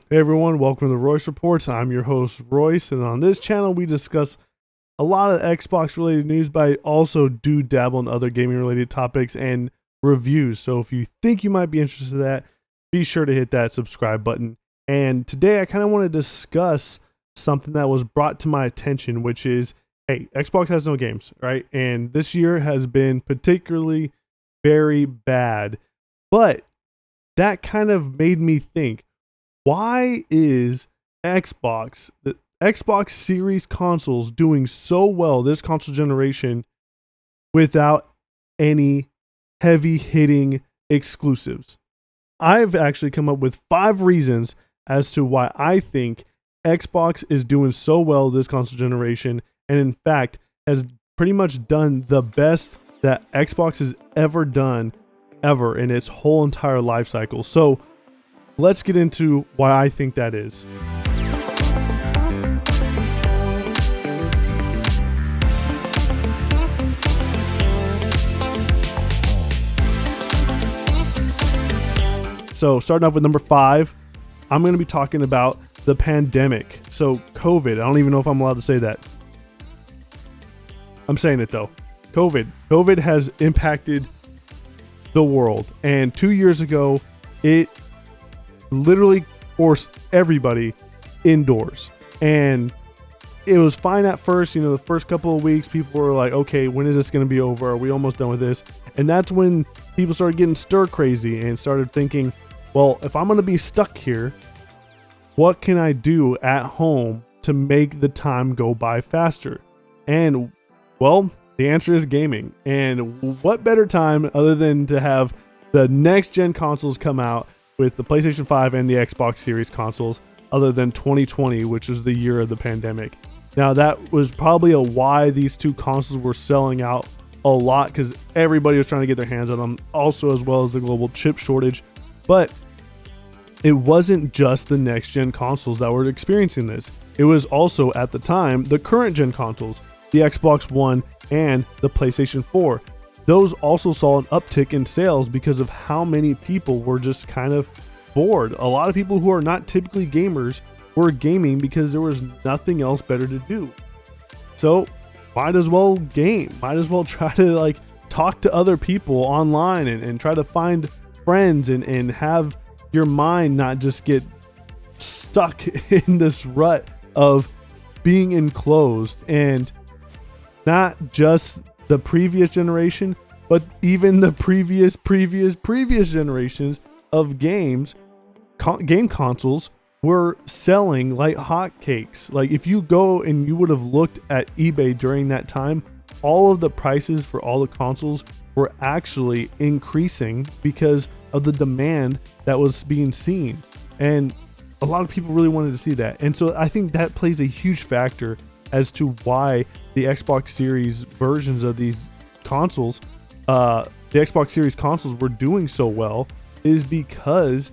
Hey everyone, welcome to the Royce Reports. I'm your host Royce, and on this channel we discuss a lot of Xbox related news, but I also do dabble in other gaming related topics and reviews. So if you think you might be interested in that, be sure to hit that subscribe button. And today I kind of want to discuss something that was brought to my attention, which is, hey, Xbox has no games, right? And this year has been particularly very bad. But that kind of made me think, why is the Xbox Series consoles doing so well this console generation without any heavy hitting exclusives? I've actually come up with 5 reasons as to why I think Xbox is doing so well this console generation, and in fact has pretty much done the best that Xbox has ever done ever in its whole entire life cycle. So let's get into why I think that is. So starting off with number 5, I'm going to be talking about the pandemic. So COVID, I don't even know if I'm allowed to say that. I'm saying it though. COVID has impacted the world. And 2 years ago, it literally forced everybody indoors, and it was fine at first. The first couple of weeks people were like, okay, when is this going to be over? Are we almost done with this? And that's when people started getting stir crazy and started thinking, well, if I'm going to be stuck here, what can I do at home to make the time go by faster? And well, the answer is gaming. And what better time other than to have the next gen consoles come out with the PlayStation 5 and the Xbox Series consoles, other than 2020, which was the year of the pandemic. Now, that was probably why these two consoles were selling out a lot, because everybody was trying to get their hands on them, also as well as the global chip shortage. But it wasn't just the next gen consoles that were experiencing this. It was also, at the time, the current gen consoles, the Xbox One and the PlayStation 4. Those also saw an uptick in sales because of how many people were just kind of bored. A lot of people who are not typically gamers were gaming because there was nothing else better to do. So might as well game. Might as well try to talk to other people online and try to find friends and have your mind not just get stuck in this rut of being enclosed. And not just the previous generation, but even the previous generations of games, game consoles were selling like hotcakes. Like, if you go and you would have looked at eBay during that time, all of the prices for all the consoles were actually increasing because of the demand that was being seen. And a lot of people really wanted to see that. And so I think that plays a huge factor as to why the Xbox Series versions of these consoles, the Xbox Series consoles, were doing so well, is because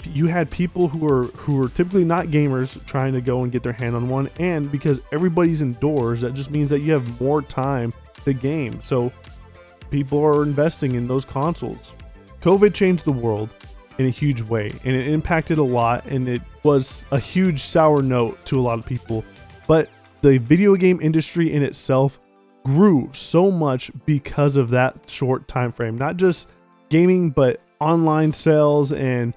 you had people who were typically not gamers trying to go and get their hand on one, and because everybody's indoors, that just means that you have more time to game. So people are investing in those consoles. COVID changed the world in a huge way, and it impacted a lot, and it was a huge sour note to a lot of people. But the video game industry in itself grew so much because of that short time frame. Not just gaming, but online sales and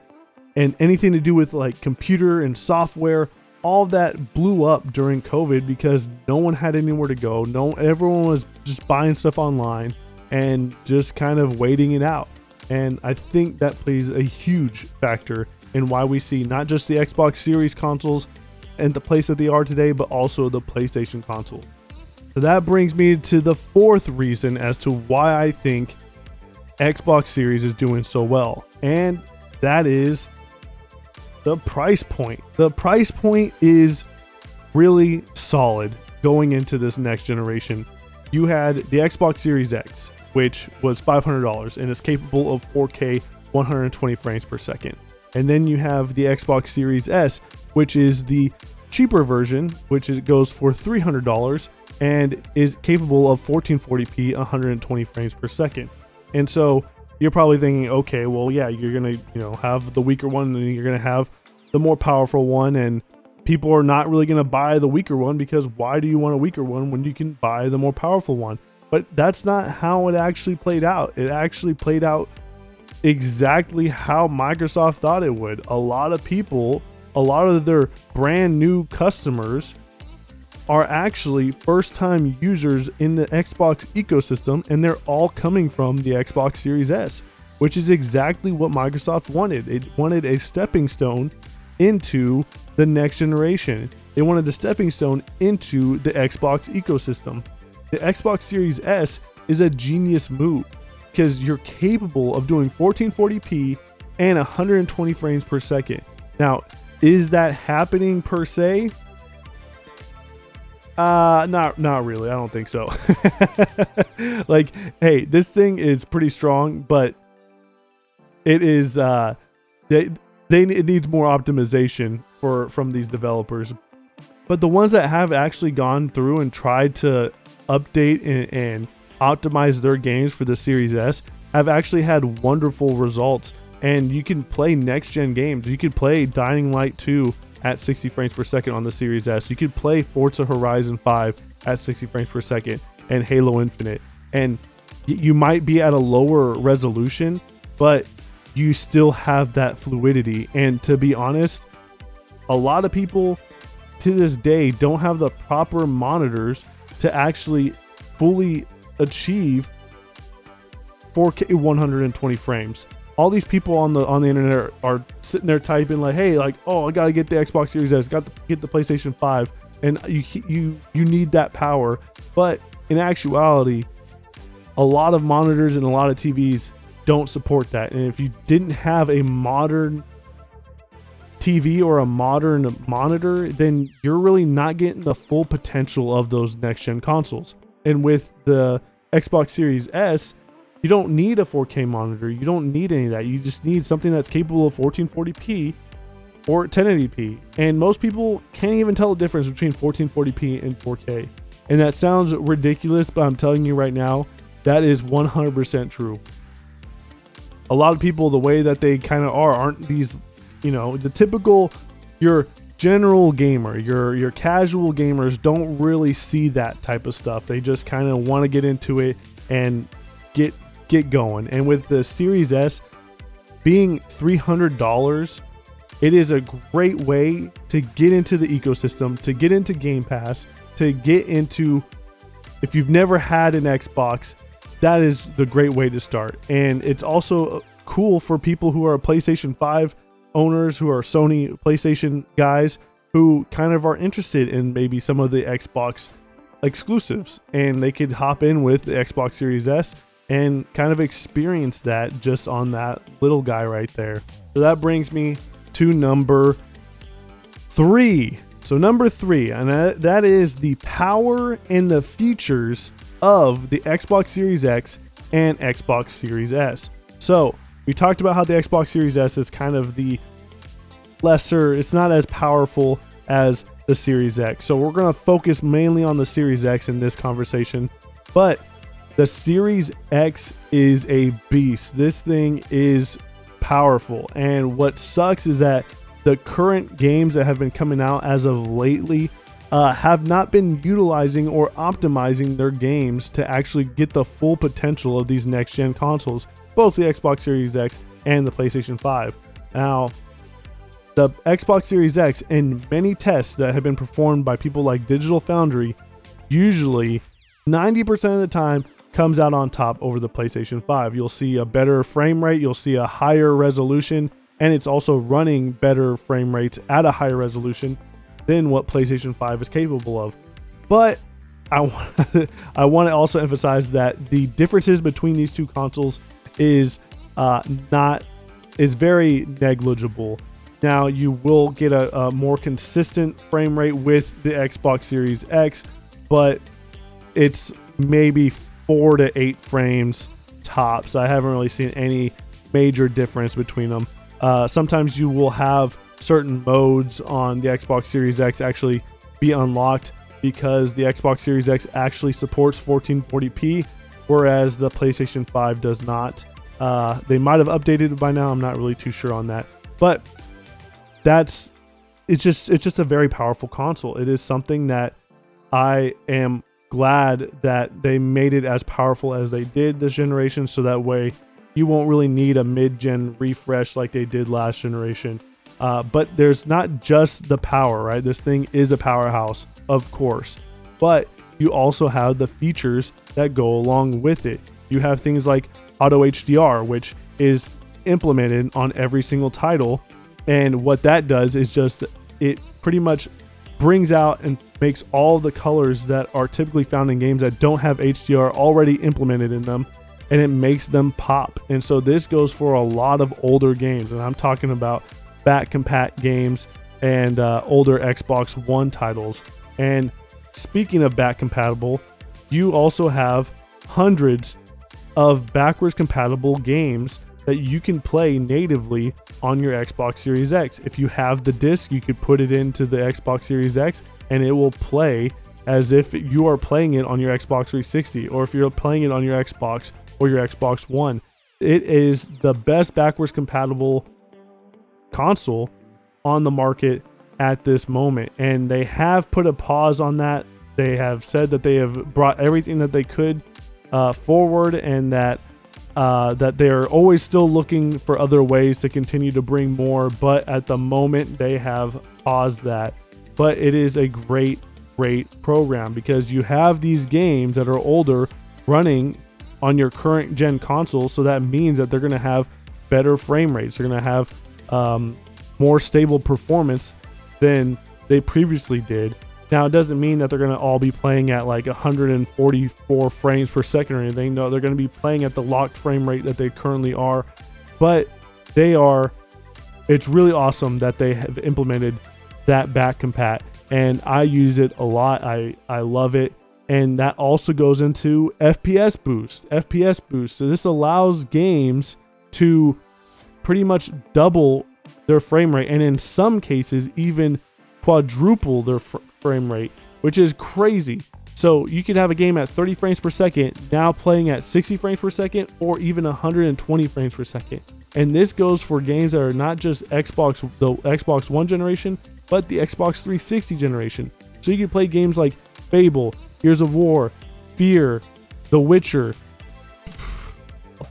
anything to do with computer and software. All that blew up during COVID because no one had anywhere to go. Everyone was just buying stuff online and just kind of waiting it out. And I think that plays a huge factor in why we see not just the Xbox Series consoles and the place that they are today, but also the PlayStation console. So that brings me to the 4th reason as to why I think Xbox Series is doing so well, and that is the price point. The price point is really solid going into this next generation. You had the Xbox Series X, which was $500 and is capable of 4K 120 frames per second. And then you have the Xbox Series S, which is the cheaper version, which goes for $300 and is capable of 1440p 120 frames per second. And so you're probably thinking, okay, well, yeah, you're gonna have the weaker one, and then you're gonna have the more powerful one, and people are not really going to buy the weaker one, because why do you want a weaker one when you can buy the more powerful one? But that's not how it actually played out. It actually played out exactly how Microsoft thought it would. A lot of people, a lot of their brand new customers are actually first-time users in the Xbox ecosystem, and they're all coming from the Xbox Series S, which is exactly what Microsoft wanted. It wanted a stepping stone into the next generation. They wanted the stepping stone into the Xbox ecosystem. The Xbox Series S is a genius move because you're capable of doing 1440p and 120 frames per second. Now, is that happening per se? Not really. I don't think so. Like, hey, this thing is pretty strong, but it is it needs more optimization from these developers. But the ones that have actually gone through and tried to update and optimize their games for the Series S have actually had wonderful results. And you can play next gen games. You could play Dying Light 2 at 60 frames per second on the Series S. You could play Forza Horizon 5 at 60 frames per second and Halo Infinite. And you might be at a lower resolution, but you still have that fluidity. And to be honest, a lot of people to this day don't have the proper monitors to actually fully achieve 4K 120 frames. All these people on the internet are sitting there typing like, hey, like, oh, I gotta get the Xbox Series S, got to get the PlayStation 5, and you need that power. But in actuality, a lot of monitors and a lot of TVs don't support that. And if you didn't have a modern TV or a modern monitor, then you're really not getting the full potential of those next gen consoles. And with the Xbox Series S, you don't need a 4K monitor. You don't need any of that. You just need something that's capable of 1440p or 1080p. And most people can't even tell the difference between 1440p and 4K. And that sounds ridiculous, but I'm telling you right now, that is 100% true. A lot of people, the way that they kind of aren't these, the typical, your general gamer, your casual gamers don't really see that type of stuff. They just kind of want to get into it and get going. And with the Series S being $300, it is a great way to get into the ecosystem, to get into Game Pass, to get into, if you've never had an Xbox, that is the great way to start. And it's also cool for people who are PlayStation 5 owners, who are Sony PlayStation guys, who kind of are interested in maybe some of the Xbox exclusives, and they could hop in with the Xbox Series S and kind of experience that just on that little guy right there. So that brings me to number 3. So number 3, and that is the power and the features of the Xbox Series X and Xbox Series S. So we talked about how the Xbox Series S is kind of the lesser, it's not as powerful as the Series X. So we're going to focus mainly on the Series X in this conversation. But the Series X is a beast. This thing is powerful. And what sucks is that the current games that have been coming out as of lately have not been utilizing or optimizing their games to actually get the full potential of these next gen consoles, both the Xbox Series X and the PlayStation 5. Now, the Xbox Series X, in many tests that have been performed by people like Digital Foundry, usually 90% of the time comes out on top over the PlayStation 5. You'll see a better frame rate, you'll see a higher resolution, and it's also running better frame rates at a higher resolution than what PlayStation 5 is capable of. But I want to also emphasize that the differences between these two consoles is very negligible. Now, you will get a more consistent frame rate with the Xbox Series X, but it's maybe 4 to 8 frames tops. I haven't really seen any major difference between them. Sometimes you will have certain modes on the Xbox Series X actually be unlocked because the Xbox Series X actually supports 1440p, whereas the PlayStation 5 does not. They might have updated it by now. I'm not really too sure on that. But that's it's just a very powerful console. It is something that I am glad that they made it as powerful as they did this generation, so that way you won't really need a mid-gen refresh like they did last generation. But there's not just the power, right? This thing is a powerhouse, of course, but you also have the features that go along with it. You have things like auto HDR, which is implemented on every single title. And what that does is just, it pretty much brings out and makes all the colors that are typically found in games that don't have HDR already implemented in them, and it makes them pop. And so this goes for a lot of older games, and I'm talking about back compat games and older Xbox One titles. And speaking of back compatible, you also have hundreds of backwards compatible games that you can play natively on your Xbox Series X. If you have the disc, you could put it into the Xbox Series X and it will play as if you are playing it on your Xbox 360, or if you're playing it on your Xbox or your Xbox One. It is the best backwards compatible console on the market at this moment, and they have put a pause on that. They have said that they have brought everything that they could forward, and that they are always still looking for other ways to continue to bring more, but at the moment they have paused that. But it is a great program, because you have these games that are older running on your current gen console, so that means that they're going to have better frame rates. They're going to have more stable performance than they previously did. Now, it doesn't mean that they're going to all be playing at like 144 frames per second or anything. No, they're going to be playing at the locked frame rate that they currently are. But it's really awesome that they have implemented that back compat, and I use it a lot. I love it. And that also goes into FPS boost. So this allows games to pretty much double their frame rate, and in some cases even quadruple their frame rate, which is crazy. So you could have a game at 30 frames per second now playing at 60 frames per second, or even 120 frames per second. And this goes for games that are not just the Xbox One generation, but the Xbox 360 generation. So you can play games like Fable, Gears of War, Fear, The Witcher,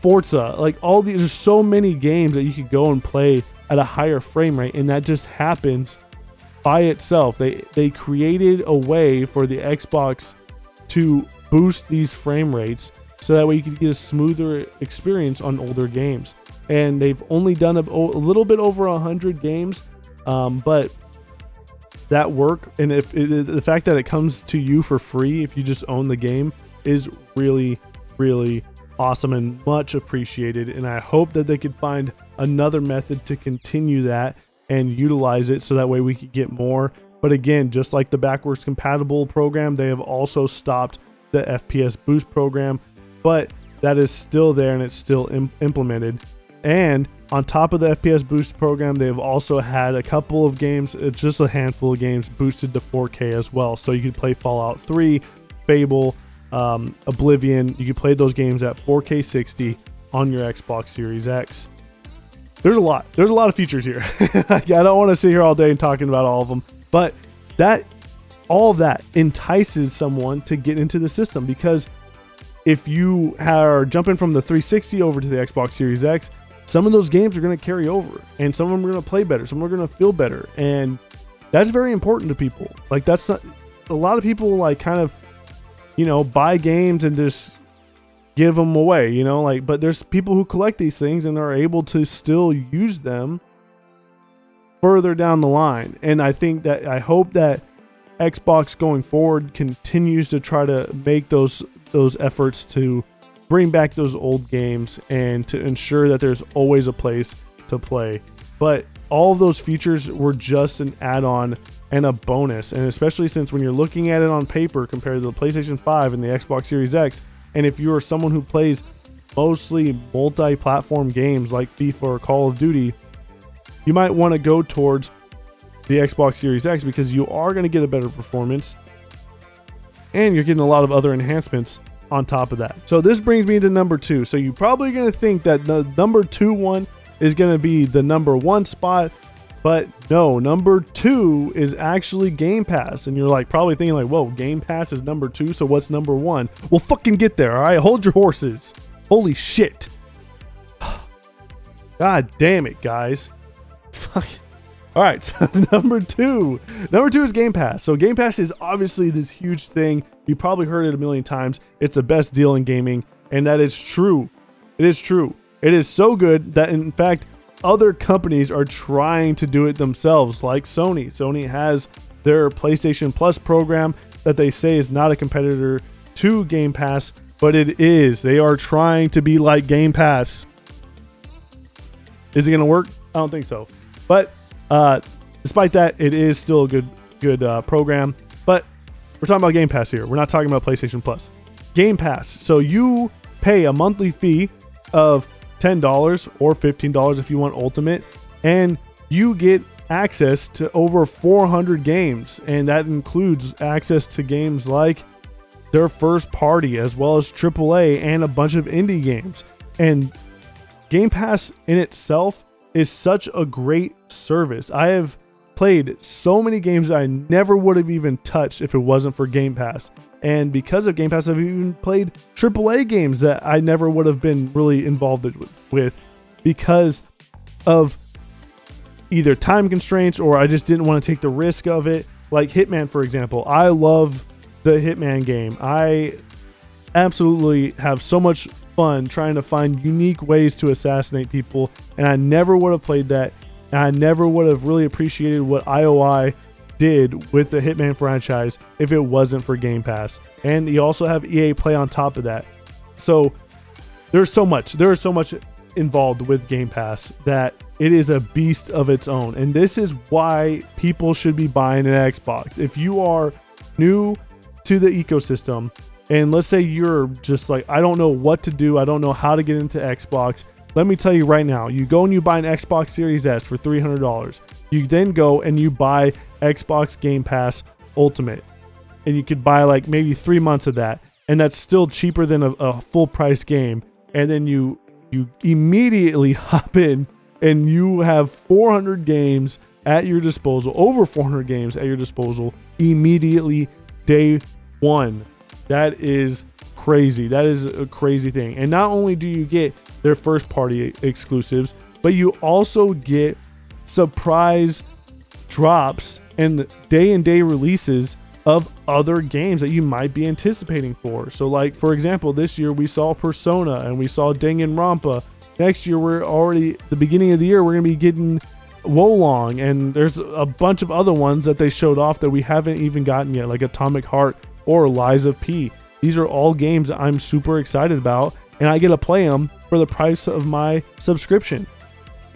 Forza, like all these. There's so many games that you could go and play at a higher frame rate, and that just happens by itself. They created a way for the Xbox to boost these frame rates, so that way you can get a smoother experience on older games. And they've only done a little bit over 100 games, but that work, and the fact that it comes to you for free if you just own the game, is really awesome and much appreciated. And I hope that they could find another method to continue that and utilize it, so that way we could get more. But again, just like the backwards compatible program, they have also stopped the FPS boost program, but that is still there and it's still implemented. And on top of the FPS boost program, they've also had a couple of games, just a handful of games, boosted to 4K as well. So you can play Fallout 3, Fable, Oblivion. You can play those games at 4K 60 on your Xbox Series X. There's a lot of features here. I don't want to sit here all day and talking about all of them, but all of that entices someone to get into the system, because if you are jumping from the 360 over to the Xbox Series X, some of those games are going to carry over, and some of them are going to play better, some are going to feel better, and that's very important to people. Like, that's not, a lot of people like kind of, buy games and just give them away, but there's people who collect these things and are able to still use them further down the line. And I hope that Xbox going forward continues to try to make those efforts to bring back those old games and to ensure that there's always a place to play. But all of those features were just an add-on and a bonus, and especially since when you're looking at it on paper compared to the PlayStation 5 and the Xbox Series X, and if you are someone who plays mostly multi-platform games like FIFA or Call of Duty, you might want to go towards the Xbox Series X, because you are going to get a better performance and you're getting a lot of other enhancements on top of that. So this brings me to number 2. So you're probably going to think that the number 2 one is going to be the number 1 spot. But no, number 2 is actually Game Pass. And you're like probably thinking like, whoa, Game Pass is number 2, so what's number 1? Well, fucking get there, all right? Hold your horses. Holy shit. God damn it, guys. Fuck. All right, so number two is Game Pass. So Game Pass is obviously this huge thing. You probably heard it a million times. It's the best deal in gaming, and that is true. It is true. It is so good that, in fact, other companies are trying to do it themselves, like Sony. Sony has their PlayStation Plus program that they say is not a competitor to Game Pass, but it is. They are trying to be like Game Pass. Is it going to work? I don't think so. But despite that, it is still a good program. But we're talking about Game Pass here. We're not talking about PlayStation Plus. Game Pass. So you pay a monthly fee of $10 or $15 if you want Ultimate, and you get access to over 400 games, and that includes access to games like their first party as well as AAA and a bunch of indie games. And Game Pass in itself is such a great service. I have played so many games that I never would have even touched if it wasn't for Game Pass. And because of Game Pass, I've even played AAA games that I never would have been really involved with because of either time constraints or I just didn't want to take the risk of it. Like Hitman, for example. I love the Hitman game. I absolutely have so much fun trying to find unique ways to assassinate people, and I never would have played that, and I never would have really appreciated what IOI did with the Hitman franchise if it wasn't for Game Pass. And you also have EA Play on top of that. So there is so much involved with Game Pass that it is a beast of its own. And this is why people should be buying an Xbox. If you are new to the ecosystem, and let's say you're just like, I don't know what to do, I don't know how to get into Xbox, let me tell you right now, you go and you buy an Xbox Series S for $300. You then go and you buy Xbox Game Pass Ultimate, and you could buy like maybe 3 months of that, and that's still cheaper than a full price game. And then you immediately hop in and you have 400 games at your disposal, over 400 games at your disposal immediately day one. That is crazy. That is a crazy thing. And not only do you get their first party exclusives, but you also get surprise drops and day releases of other games that you might be anticipating for. So like, for example, this year we saw Persona and we saw Danganronpa. Next year, we're already, the beginning of the year, we're going to be getting Wolong, and there's a bunch of other ones that they showed off that we haven't even gotten yet, like Atomic Heart or Lies of P. These are all games that I'm super excited about, and I get to play them for the price of my subscription.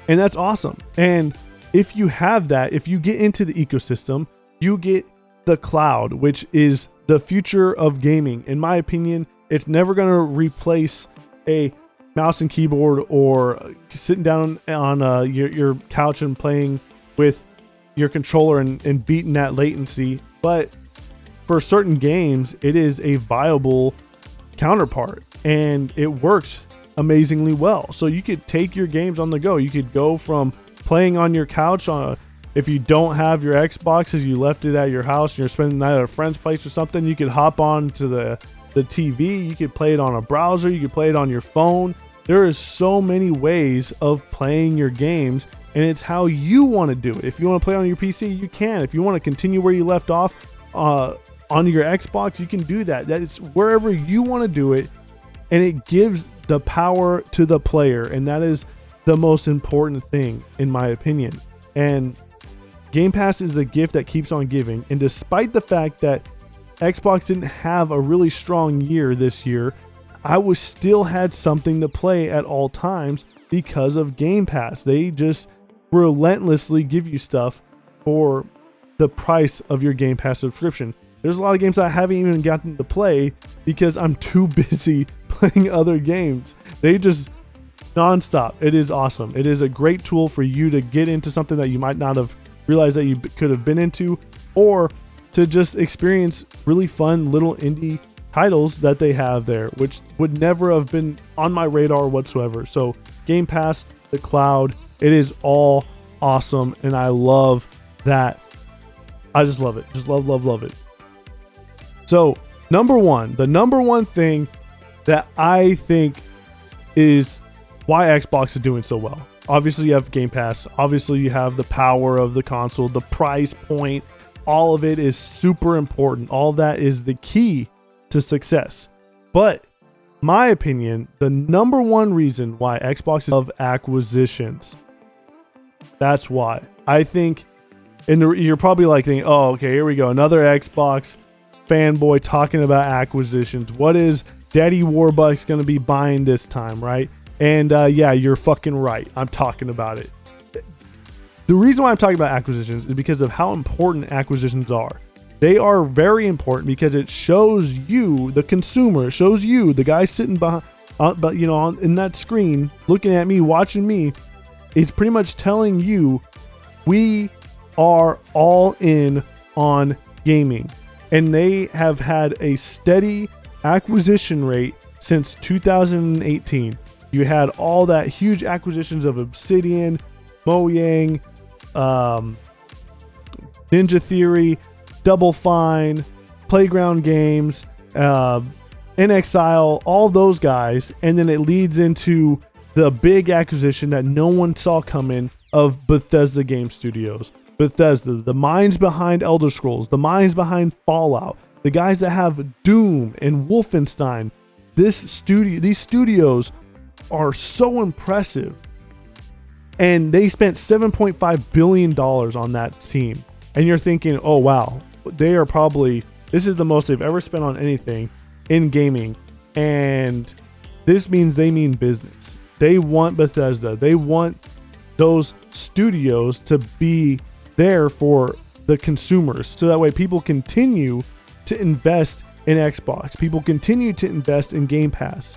And that's awesome. And if you have that, if you get into the ecosystem, you get the cloud, which is the future of gaming. In my opinion, it's never going to replace a mouse and keyboard or sitting down on your couch and playing with your controller and beating that latency. But for certain games, it is a viable counterpart, and it works amazingly well. So you could take your games on the go. You could go from playing on your couch if you don't have your Xbox, as you left it at your house and you're spending the night at a friend's place or something, you could hop on to the TV. You could play it on a browser. You could play it on your phone. There is so many ways of playing your games, and it's how you want to do it. If you want to play on your PC, you can. If you want to continue where you left off on your Xbox, you can do that. That is wherever you want to do it, and it gives the power to the player, and that is the most important thing, in my opinion. And Game Pass is the gift that keeps on giving. And despite the fact that Xbox didn't have a really strong year this year, I was still had something to play at all times because of Game Pass. They just relentlessly give you stuff for the price of your Game Pass subscription. There's a lot of games I haven't even gotten to play because I'm too busy playing other games. They just nonstop. It is awesome. It is a great tool for you to get into something that you might not have realized that you could have been into, or to just experience really fun little indie titles that they have there, which would never have been on my radar whatsoever. So Game Pass, the cloud, it is all awesome. And I love that. I just love it. Just love it. So the number one thing that I think is why Xbox is doing so well. Obviously you have Game Pass. Obviously you have the power of the console, the price point. All of it is super important. All that is the key to success. But my opinion, the number one reason why Xbox is of acquisitions. That's why. I think, and you're probably like thinking, oh, okay, here we go. Another Xbox fanboy talking about acquisitions. What is Daddy Warbucks going to be buying this time, right? And yeah, you're fucking right. I'm talking about it. The reason why I'm talking about acquisitions is because of how important acquisitions are. They are very important because it shows you, the consumer, it shows you, the guy sitting behind, in that screen, looking at me, watching me. It's pretty much telling you we are all in on gaming. And they have had a steady acquisition rate since 2018. You had all that huge acquisitions of Obsidian, Mojang, Ninja Theory, Double Fine, Playground Games, NXile, all those guys. And then it leads into the big acquisition that no one saw coming of Bethesda Game Studios. Bethesda, the minds behind Elder Scrolls, the minds behind Fallout, the guys that have Doom and Wolfenstein. These studios are so impressive. And they spent $7.5 billion on that team. And you're thinking, oh wow, this is the most they've ever spent on anything in gaming. And this means they mean business. They want Bethesda. They want those studios to be there for the consumers. So that way people continue to invest in Xbox. People continue to invest in Game Pass.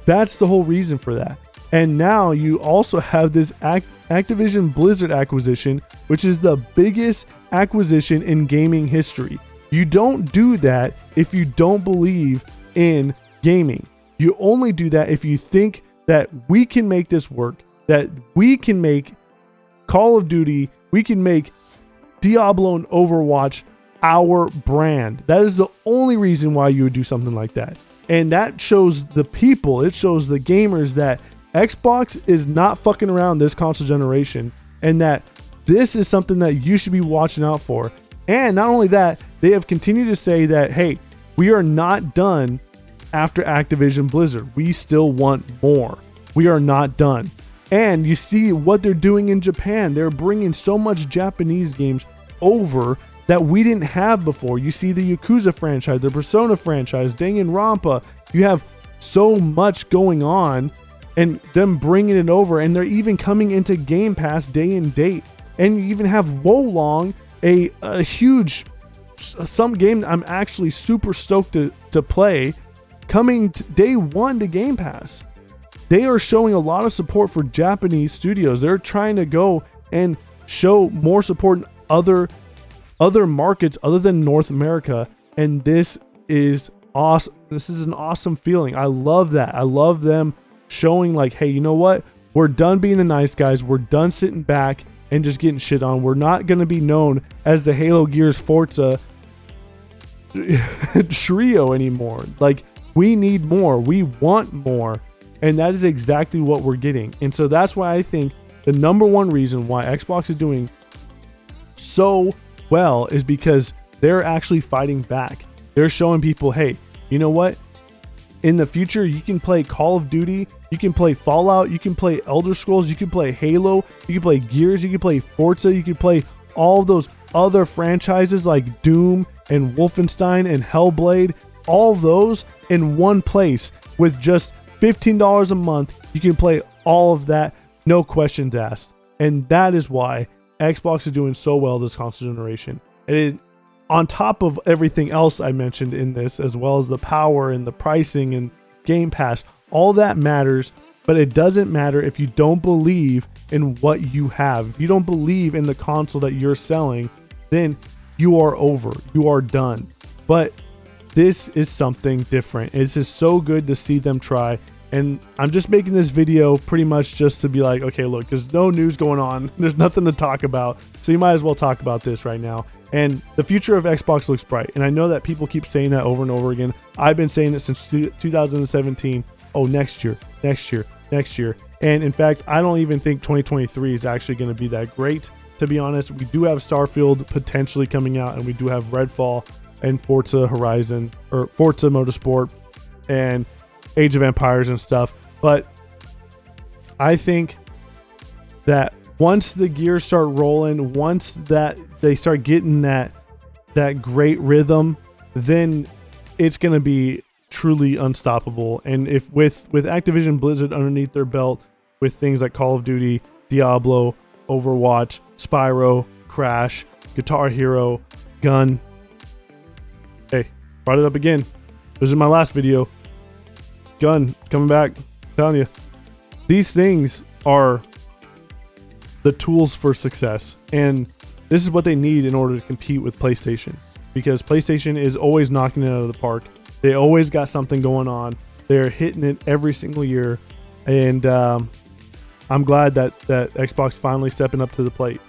That's the whole reason for that. And now you also have this Activision Blizzard acquisition, which is the biggest acquisition in gaming history. You don't do that if you don't believe in gaming. You only do that if you think that we can make this work, that we can make Call of Duty, we can make Diablo and Overwatch our brand. That is the only reason why you would do something like that. And that shows the people, it shows the gamers that Xbox is not fucking around this console generation, and that this is something that you should be watching out for. And not only that, they have continued to say that, hey, we are not done after Activision Blizzard. We still want more. We are not done. And you see what they're doing in Japan. They're bringing so much Japanese games over that we didn't have before. You see the Yakuza franchise, the Persona franchise, Danganronpa. You have so much going on, and them bringing it over, and they're even coming into Game Pass day and date. And you even have Wolong, a huge, some game that I'm actually super stoked to play, coming day one to Game Pass. They are showing a lot of support for Japanese studios. They're trying to go and show more support in other markets other than North America. And this is awesome. This is an awesome feeling. I love that. I love them showing like, hey, you know what? We're done being the nice guys. We're done sitting back and just getting shit on. We're not going to be known as the Halo Gears Forza trio anymore. Like, we need more. We want more. And that is exactly what we're getting. And so that's why I think the number one reason why Xbox is doing so well is because they're actually fighting back. They're showing people, hey, you know what? In the future, you can play Call of Duty, you can play Fallout, you can play Elder Scrolls, you can play Halo, you can play Gears, you can play Forza, you can play all those other franchises like Doom and Wolfenstein and Hellblade, all those in one place with just $15 a month. You can play all of that, no questions asked. And that is why Xbox is doing so well this console generation. And on top of everything else I mentioned in this, as well as the power and the pricing and Game Pass, all that matters, but it doesn't matter if you don't believe in what you have. If you don't believe in the console that you're selling, then you are over. You are done. But this is something different. It's just so good to see them try. And I'm just making this video pretty much just to be like, okay, look, there's no news going on. There's nothing to talk about. So you might as well talk about this right now. And the future of Xbox looks bright. And I know that people keep saying that over and over again. I've been saying it since 2017. Oh, next year, next year, next year. And in fact, I don't even think 2023 is actually going to be that great. To be honest, we do have Starfield potentially coming out, and we do have Redfall and Forza Horizon, or Forza Motorsport, and Age of Empires and stuff. But I think that once the gears start rolling, once that they start getting that great rhythm, then it's going to be truly unstoppable. And if with Activision Blizzard underneath their belt, with things like Call of Duty, Diablo, Overwatch, Spyro, Crash, Guitar Hero, Gun. Hey, brought it up again. This is my last video. Gun coming back. I'm telling you, these things are the tools for success, and this is what they need in order to compete with PlayStation, because PlayStation is always knocking it out of the park. They always got something going on. They're hitting it every single year, and I'm glad that Xbox finally stepping up to the plate.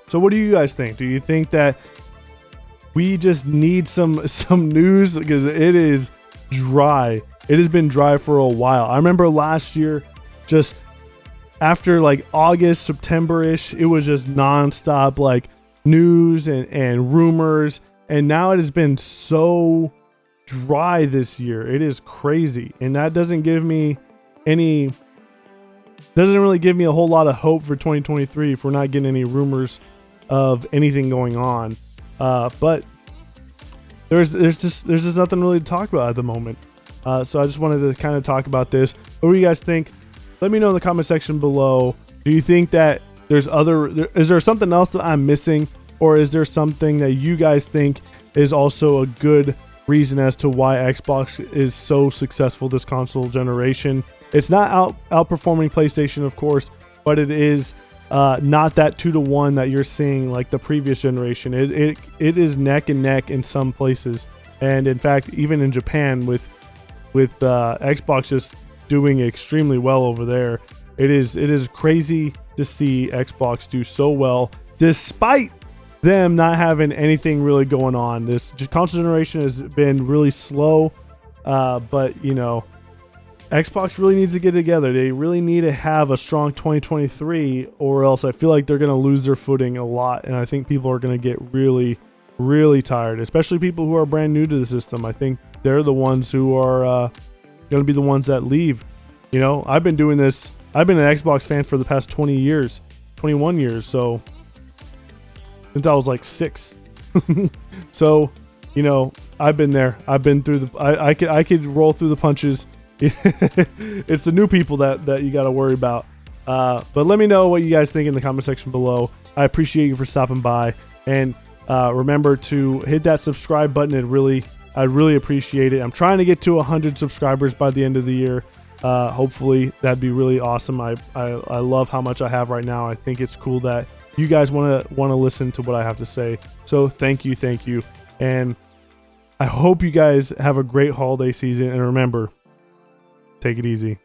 So what do you guys think? Do you think that we just need some news, because it is dry? It has been dry for a while. I remember last year, just after like August, September-ish, it was just nonstop like news and rumors. And now it has been so dry this year. It is crazy. And that doesn't really give me a whole lot of hope for 2023 if we're not getting any rumors of anything going on. But there's just nothing really to talk about at the moment. So I just wanted to kind of talk about this. What do you guys think? Let me know in the comment section below. Do you think that is there something else that I'm missing, or is there something that you guys think is also a good reason as to why Xbox is so successful this console generation? It's not outperforming PlayStation, of course, but it is not that 2-to-1 that you're seeing like the previous generation. It is neck and neck in some places, and in fact, even in Japan with Xbox just doing extremely well over there. It is crazy to see Xbox do so well despite them not having anything really going on. This console generation has been really slow, but you know, Xbox really needs to get together. They really need to have a strong 2023, or else I feel like they're going to lose their footing a lot, and I think people are going to get really, really tired, especially people who are brand new to the system. I think they're the ones who are going to be the ones that leave. You know, I've been doing this. I've been an Xbox fan for the past 21 years. So since I was like 6. So, you know, I've been there. I've been through I could roll through the punches. It's the new people that you got to worry about. But let me know what you guys think in the comment section below. I appreciate you for stopping by, and remember to hit that subscribe button. I'd really appreciate it. I'm trying to get to 100 subscribers by the end of the year. Hopefully that'd be really awesome. I love how much I have right now. I think it's cool that you guys want to listen to what I have to say. So thank you. And I hope you guys have a great holiday season, and remember, take it easy.